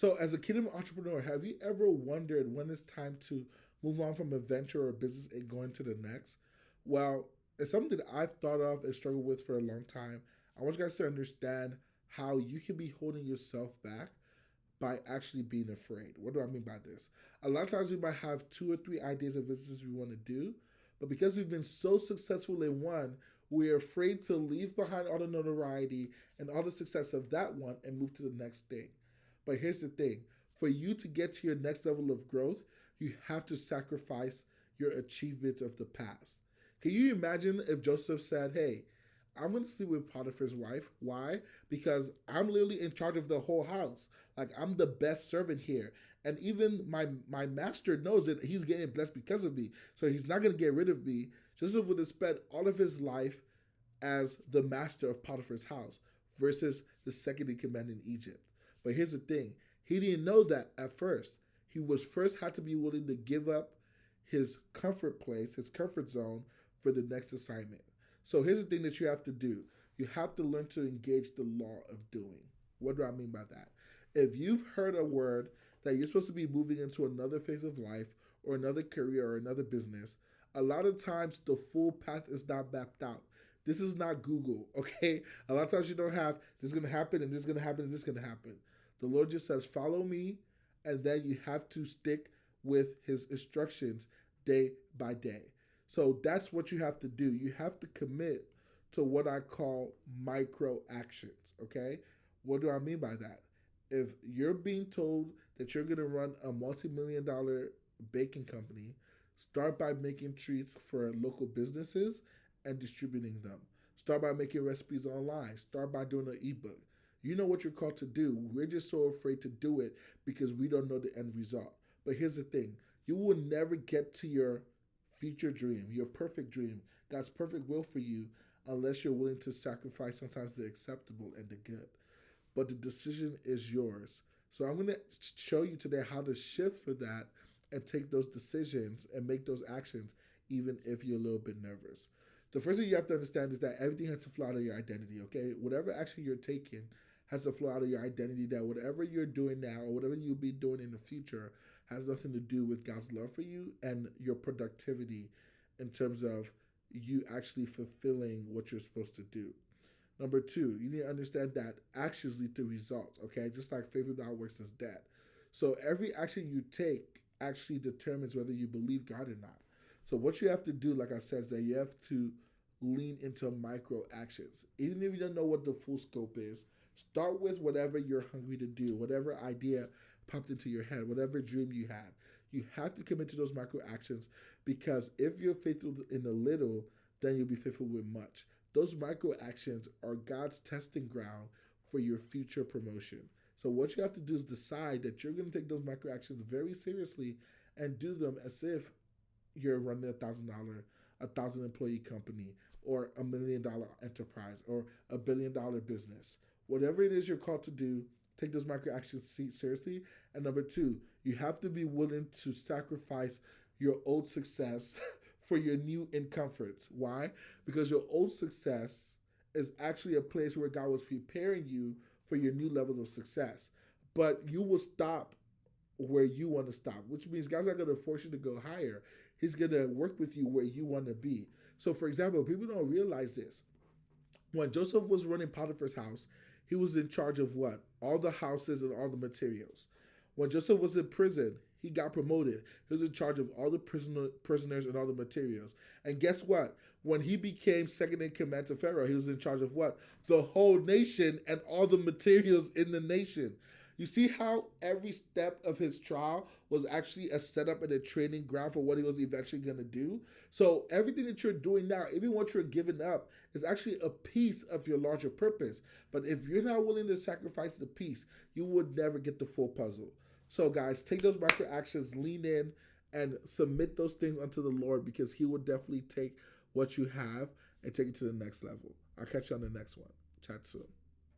So, as a kingdom entrepreneur, have you ever wondered when it's time to move on from a venture or a business and going to the next? Well, it's something that I've thought of and struggled with for a long time. I want you guys to understand how you can be holding yourself back by actually being afraid. What do I mean by this? A lot of times we might have two or three ideas of businesses we want to do, but because we've been so successful in one, we're afraid to leave behind all the notoriety and all the success of that one and move to the next thing. But here's the thing, for you to get to your next level of growth, you have to sacrifice your achievements of the past. Can you imagine if Joseph said, hey, I'm going to sleep with Potiphar's wife? Why? Because I'm literally in charge of the whole house. Like, I'm the best servant here. And even my master knows that he's getting blessed because of me. So he's not going to get rid of me. Joseph would have spent all of his life as the master of Potiphar's house versus the second in command in Egypt. But here's the thing. He didn't know that at first. He was first had to be willing to give up his comfort place, his comfort zone for the next assignment. So here's the thing that you have to do. You have to learn to engage the law of doing. What do I mean by that? If you've heard a word that you're supposed to be moving into another phase of life or another career or another business, a lot of times the full path is not mapped out. This is not Google, okay? A lot of times you don't have this is going to happen and this is going to happen and this is going to happen. The Lord just says, follow me, and then you have to stick with his instructions day by day. So that's what you have to do. You have to commit to what I call micro actions, okay? What do I mean by that? If you're being told that you're going to run a multi-million-dollar baking company, start by making treats for local businesses and distributing them. Start by making recipes online. Start by doing an ebook. You know what you're called to do. We're just so afraid to do it because we don't know the end result. But here's the thing. You will never get to your future dream, your perfect dream, God's perfect will for you, unless you're willing to sacrifice sometimes the acceptable and the good. But the decision is yours. So I'm going to show you today how to shift for that and take those decisions and make those actions, even if you're a little bit nervous. The first thing you have to understand is that everything has to flow out of your identity, okay? Whatever action you're taking has to flow out of your identity, that whatever you're doing now or whatever you'll be doing in the future has nothing to do with God's love for you and your productivity in terms of you actually fulfilling what you're supposed to do. Number two, you need to understand that actions lead to results, okay? Just like faith without works is dead. So every action you take actually determines whether you believe God or not. So what you have to do, like I said, is that you have to lean into micro actions. Even if you don't know what the full scope is, start with whatever you're hungry to do, whatever idea popped into your head, whatever dream you had. You have to commit to those micro actions because if you're faithful in a little, then you'll be faithful with much. Those micro actions are God's testing ground for your future promotion. So what you have to do is decide that you're going to take those micro actions very seriously and do them as if you're running $1,000 employee company or $1 million enterprise or $1 billion business. Whatever it is you're called to do, take those micro actions seriously. And number two, you have to be willing to sacrifice your old success for your new in comforts. Why? Because your old success is actually a place where God was preparing you for your new level of success. But you will stop where you want to stop, which means God's not going to force you to go higher. He's going to work with you where you want to be. So, for example, people don't realize this. When Joseph was running Potiphar's house, he was in charge of what? All the houses and all the materials. When Joseph was in prison, he got promoted. He was in charge of all the prisoners and all the materials. And guess what? When he became second in command to Pharaoh, he was in charge of what? The whole nation and all the materials in the nation. You see how every step of his trial was actually a setup and a training ground for what he was eventually going to do? So everything that you're doing now, even what you're giving up, is actually a piece of your larger purpose. But if you're not willing to sacrifice the piece, you would never get the full puzzle. So guys, take those micro actions, lean in, and submit those things unto the Lord because he will definitely take what you have and take it to the next level. I'll catch you on the next one. Chat soon.